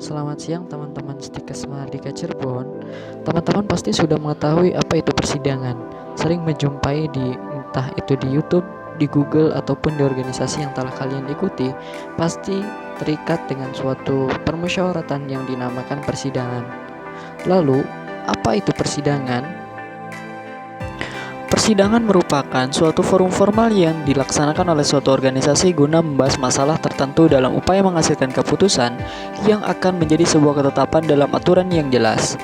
Selamat siang teman-teman Stikes Mahardika Cirebon. Teman-teman pasti sudah mengetahui apa itu persidangan. Sering menjumpai entah itu di YouTube, di Google ataupun di organisasi yang telah kalian ikuti, pasti terikat dengan suatu permusyawaratan yang dinamakan persidangan. Lalu, apa itu persidangan? Persidangan merupakan suatu forum formal yang dilaksanakan oleh suatu organisasi guna membahas masalah tertentu dalam upaya menghasilkan keputusan yang akan menjadi sebuah ketetapan dalam aturan yang jelas.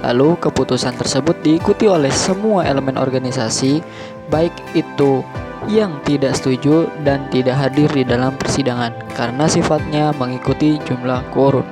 Lalu, keputusan tersebut diikuti oleh semua elemen organisasi, baik itu yang tidak setuju dan tidak hadir di dalam persidangan, karena sifatnya mengikuti jumlah quorum.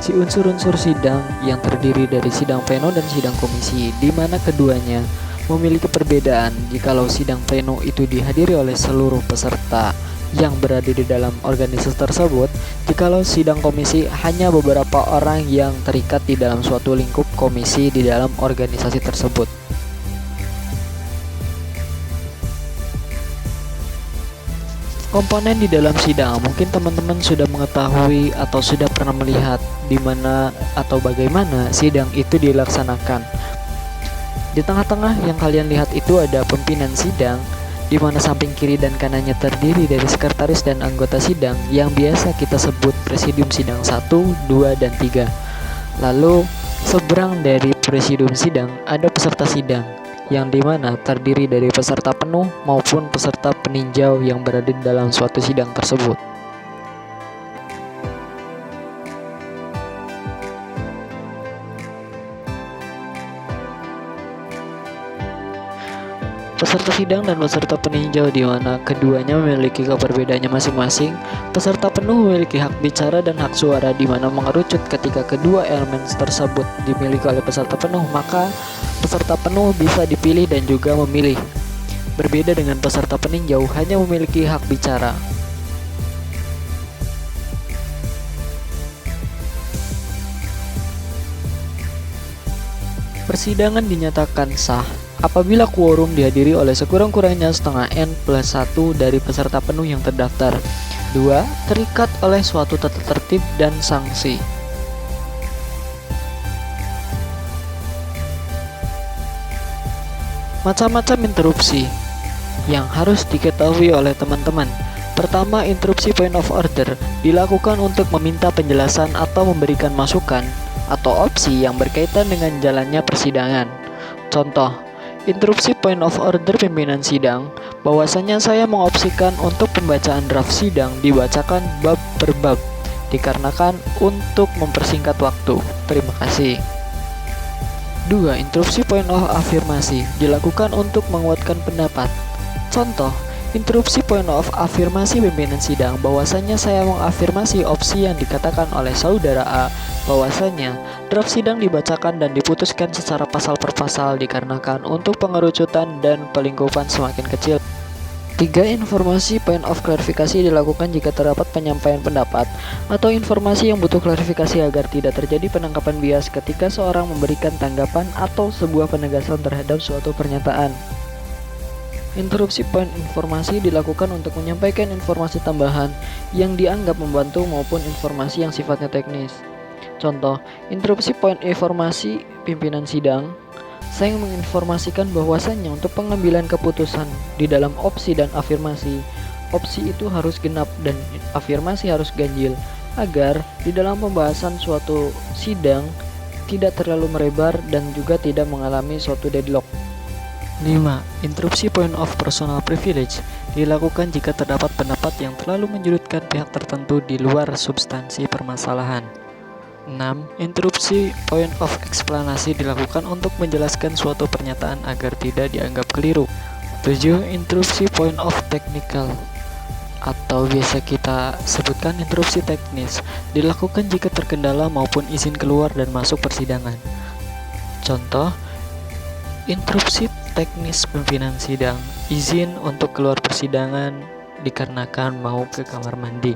Si unsur-unsur sidang yang terdiri dari sidang pleno dan sidang komisi, di mana keduanya memiliki perbedaan. Jikalau sidang pleno itu dihadiri oleh seluruh peserta yang berada di dalam organisasi tersebut, jikalau sidang komisi hanya beberapa orang yang terikat di dalam suatu lingkup komisi di dalam organisasi tersebut. Komponen di dalam sidang, mungkin teman-teman sudah mengetahui atau sudah pernah melihat di mana atau bagaimana sidang itu dilaksanakan. Di tengah-tengah yang kalian lihat itu ada pimpinan sidang, di mana samping kiri dan kanannya terdiri dari sekretaris dan anggota sidang yang biasa kita sebut presidium sidang 1, 2, dan 3. Lalu seberang dari presidium sidang ada peserta sidang, yang dimana terdiri dari peserta penuh maupun peserta peninjau yang berada di dalam suatu sidang tersebut. Peserta sidang dan peserta peninjau, di mana keduanya memiliki keperbedaannya masing-masing. Peserta penuh memiliki hak bicara dan hak suara, di mana mengerucut ketika kedua elemen tersebut dimiliki oleh peserta penuh, maka peserta penuh bisa dipilih dan juga memilih. Berbeda dengan peserta peninjau, hanya memiliki hak bicara. Persidangan dinyatakan sah apabila quorum dihadiri oleh sekurang-kurangnya setengah N+1 dari peserta penuh yang terdaftar. 2. Terikat oleh suatu tata tertib dan sanksi. Macam-macam interupsi yang harus diketahui oleh teman-teman. Pertama, interupsi point of order dilakukan untuk meminta penjelasan atau memberikan masukan atau opsi yang berkaitan dengan jalannya persidangan. Contoh, interupsi point of order pimpinan sidang, bahwasanya saya mengopsikan untuk pembacaan draft sidang dibacakan bab per bab, dikarenakan untuk mempersingkat waktu. Terima kasih. 2. Interupsi point of afirmasi dilakukan untuk menguatkan pendapat. Contoh, interupsi point of afirmasi pimpinan sidang, bahwasanya saya mengafirmasi opsi yang dikatakan oleh saudara A, bahwasanya draft sidang dibacakan dan diputuskan secara pasal per pasal dikarenakan untuk pengerucutan dan pelingkupan semakin kecil. 3. Informasi point of klarifikasi dilakukan jika terdapat penyampaian pendapat atau informasi yang butuh klarifikasi agar tidak terjadi penangkapan bias ketika seorang memberikan tanggapan atau sebuah penegasan terhadap suatu pernyataan. Interupsi point informasi dilakukan untuk menyampaikan informasi tambahan yang dianggap membantu maupun informasi yang sifatnya teknis. Contoh, interupsi point informasi pimpinan sidang, saya menginformasikan bahwasannya untuk pengambilan keputusan di dalam opsi dan afirmasi, opsi itu harus genap dan afirmasi harus ganjil, agar di dalam pembahasan suatu sidang tidak terlalu merebar dan juga tidak mengalami suatu deadlock. 5. Interupsi point of personal privilege dilakukan jika terdapat pendapat yang terlalu menyudutkan pihak tertentu di luar substansi permasalahan. 6. Interupsi point of explanasi dilakukan untuk menjelaskan suatu pernyataan agar tidak dianggap keliru. 7. Interupsi point of technical atau biasa kita sebutkan interupsi teknis dilakukan jika terkendala maupun izin keluar dan masuk persidangan. Contoh, interupsi teknis pimpinan sidang, izin untuk keluar persidangan dikarenakan mau ke kamar mandi.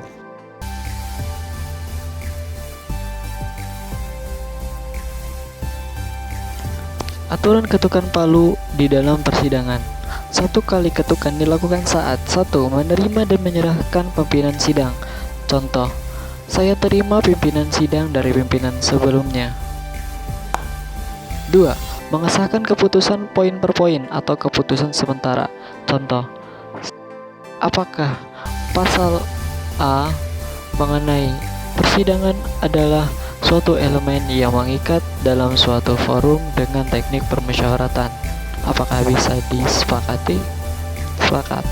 Aturan ketukan palu di dalam persidangan. Satu kali ketukan dilakukan saat 1. Menerima dan menyerahkan pimpinan sidang. Contoh, saya terima pimpinan sidang dari pimpinan sebelumnya. 2. Mengesahkan keputusan poin per poin atau keputusan sementara. Contoh, apakah pasal A mengenai persidangan adalah suatu elemen yang mengikat dalam suatu forum dengan teknik permusyawaratan? Apakah bisa disepakati? Sepakat.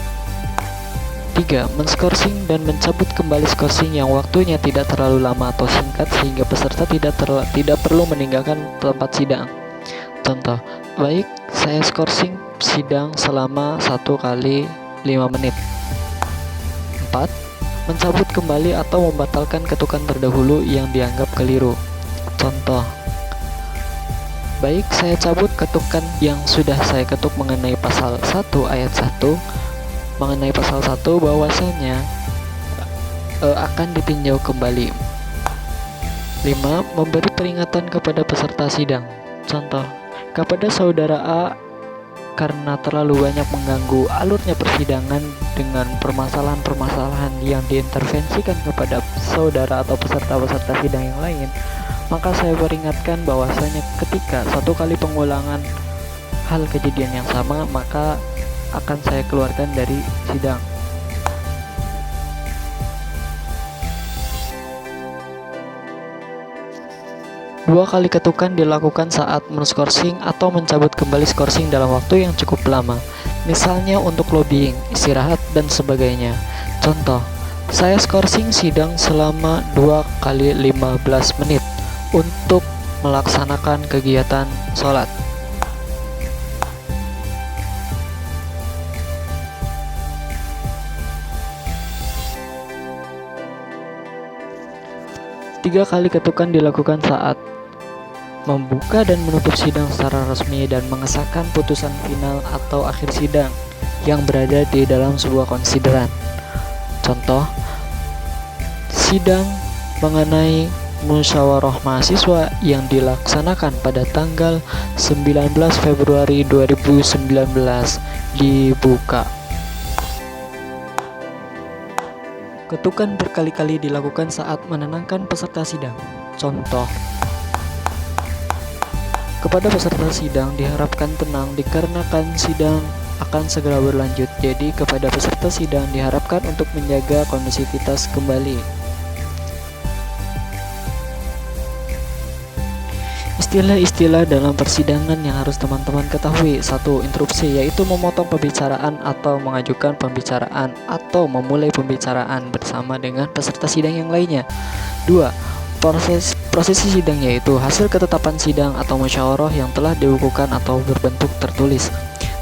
3. Menskorsing dan mencabut kembali skorsing yang waktunya tidak terlalu lama atau singkat sehingga peserta tidak perlu meninggalkan tempat sidang. Contoh, baik, saya skorsing sidang selama 1 kali 5 menit. 4. Mencabut kembali atau membatalkan ketukan terdahulu yang dianggap keliru. Contoh, baik, saya cabut ketukan yang sudah saya ketuk mengenai pasal 1 ayat 1 mengenai pasal 1 bahwasanya akan ditinjau kembali. 5. Memberi peringatan kepada peserta sidang. Contoh, kepada saudara A karena terlalu banyak mengganggu alurnya persidangan dengan permasalahan-permasalahan yang diintervensikan kepada saudara atau peserta-peserta sidang yang lain, maka saya peringatkan bahwasanya ketika 1 kali pengulangan hal kejadian yang sama, maka akan saya keluarkan dari sidang. Dua kali ketukan dilakukan saat menskorsing atau mencabut kembali skorsing dalam waktu yang cukup lama, misalnya untuk lobbying, istirahat, dan sebagainya. Contoh, saya skorsing sidang selama 2 kali 15 menit untuk melaksanakan kegiatan sholat. 3 kali ketukan dilakukan saat membuka dan menutup sidang secara resmi dan mengesahkan putusan final atau akhir sidang yang berada di dalam sebuah konsideran. Contoh, sidang mengenai musyawarah mahasiswa yang dilaksanakan pada tanggal 19 Februari 2019 dibuka. Ketukan berkali-kali dilakukan saat menenangkan peserta sidang. Contoh, kepada peserta sidang diharapkan tenang dikarenakan sidang akan segera berlanjut. Jadi kepada peserta sidang diharapkan untuk menjaga kondusivitas kembali. Istilah-istilah dalam persidangan yang harus teman-teman ketahui. 1. Interupsi, yaitu memotong pembicaraan atau mengajukan pembicaraan atau memulai pembicaraan bersama dengan peserta sidang yang lainnya. 2. Prosesi sidang, yaitu hasil ketetapan sidang atau musyawarah yang telah dibukukan atau berbentuk tertulis.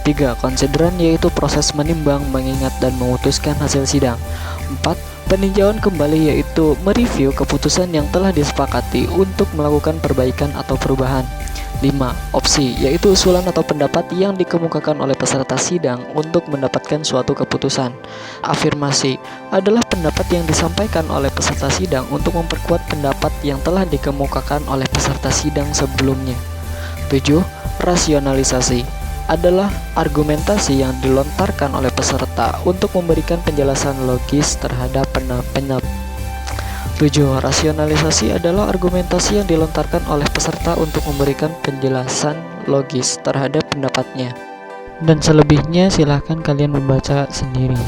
3. Konsideran, yaitu proses menimbang, mengingat, dan memutuskan hasil sidang. 4. Peninjauan kembali, yaitu mereview keputusan yang telah disepakati untuk melakukan perbaikan atau perubahan. 5. Opsi, yaitu usulan atau pendapat yang dikemukakan oleh peserta sidang untuk mendapatkan suatu keputusan. Afirmasi adalah pendapat yang disampaikan oleh peserta sidang untuk memperkuat pendapat yang telah dikemukakan oleh peserta sidang sebelumnya. 7. Rasionalisasi adalah argumentasi yang dilontarkan oleh peserta untuk memberikan penjelasan logis terhadap pendapat. 7. Rasionalisasi adalah argumentasi yang dilontarkan oleh peserta untuk memberikan penjelasan logis terhadap pendapatnya. Dan selebihnya silahkan kalian membaca sendiri.